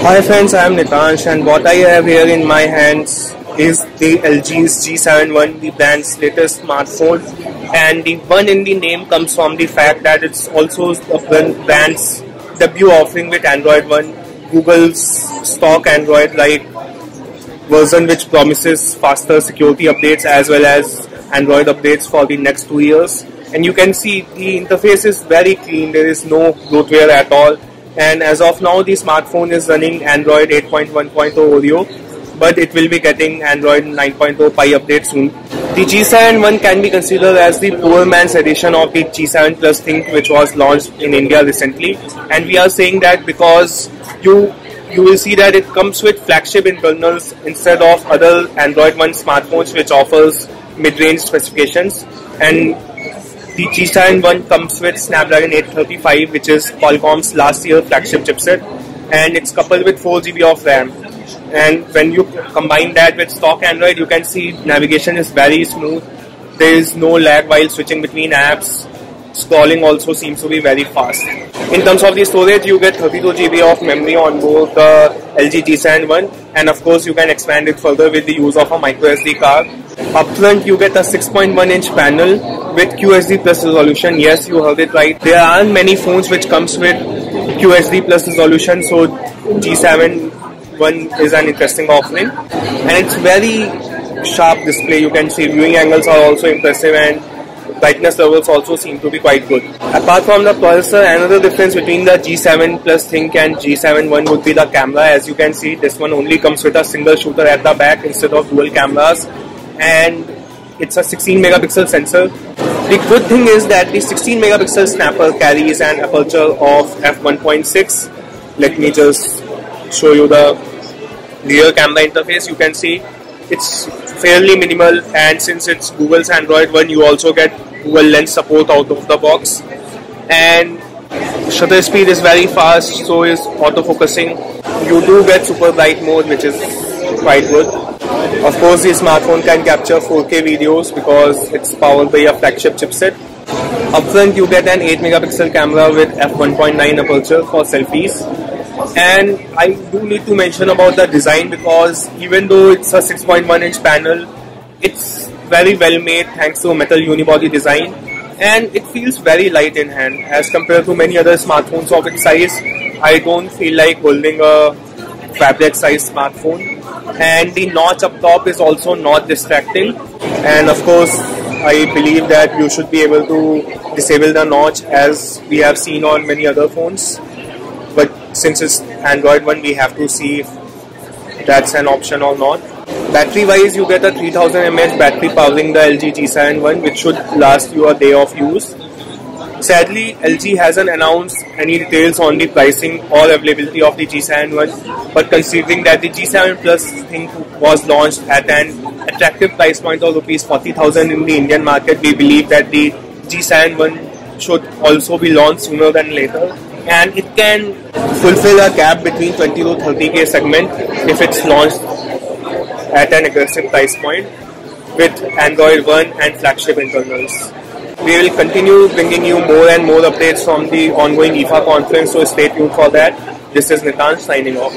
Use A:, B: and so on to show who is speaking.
A: Hi friends, I am Nitansh and what I have here in my hands is the LG's G71, the brand's latest smartphone, and the one in the name comes from the fact that it's also the brand's debut offering with Android One, Google's stock Android-like version which promises faster security updates as well as Android updates for the next 2 years. And you can see the interface is very clean, there is no bloatware at all. And as of now, the smartphone is running Android 8.1.0 Oreo, but it will be getting Android 9.0 Pie update soon. The G71 can be considered as the poor man's edition of the G7 Plus Think, which was launched in India recently. And we are saying that because you will see that it comes with flagship internals instead of other Android One smartphones which offers mid-range specifications. And the G71 comes with Snapdragon 835, which is Qualcomm's last year flagship chipset, and it's coupled with 4 GB of RAM. And when you combine that with stock Android, you can see navigation is very smooth. There is no lag while switching between apps. Scrolling also seems to be very fast. In terms of the storage, you get 32 GB of memory on board the LG G71, and of course you can expand it further with the use of a micro SD card. Up front, you get a 6.1-inch panel with QHD plus resolution. Yes, you heard it right. There aren't many phones which comes with QHD plus resolution, so G71 is an interesting offering. And it's very sharp display. You can see viewing angles are also impressive and brightness levels also seem to be quite good. Apart from the processor, another difference between the G7 Plus Think and G71 would be the camera. As you can see, this one only comes with a single shooter at the back instead of dual cameras, and it's a 16 megapixel sensor. The good thing is that the 16 megapixel snapper carries an aperture of f1.6. Let me just show you the rear camera interface. You can see it's fairly minimal, and since it's Google's Android One, you also get Google Lens support out of the box. And shutter speed is very fast, so is autofocusing. You do get super bright mode, which is quite good. Of course, the smartphone can capture 4K videos because it's powered by a flagship chipset. Up front, you get an 8 megapixel camera with f1.9 aperture for selfies. And I do need to mention about the design, because even though it's a 6.1-inch panel, it's very well made thanks to a metal unibody design, and it feels very light in hand as compared to many other smartphones of its size. I don't feel like holding a fabric size smartphone, and the notch up top is also not distracting. And of course, I believe that you should be able to disable the notch as we have seen on many other phones. But since it's Android One, we have to see if that's an option or not. Battery wise, you get a 3000 mAh battery powering the LG G71, which should last you a day of use. Sadly, LG hasn't announced any details on the pricing or availability of the G71, but considering that the G7 Plus Think was launched at an attractive price point of Rs 40,000 in the Indian market, we believe that the G71 should also be launched sooner than later. And it can fulfill a gap between 20 to 30k segment if it's launched at an aggressive price point with Android One and flagship internals. We will continue bringing you more and more updates from the ongoing IFA conference, so stay tuned for that. This is Nitansh signing off.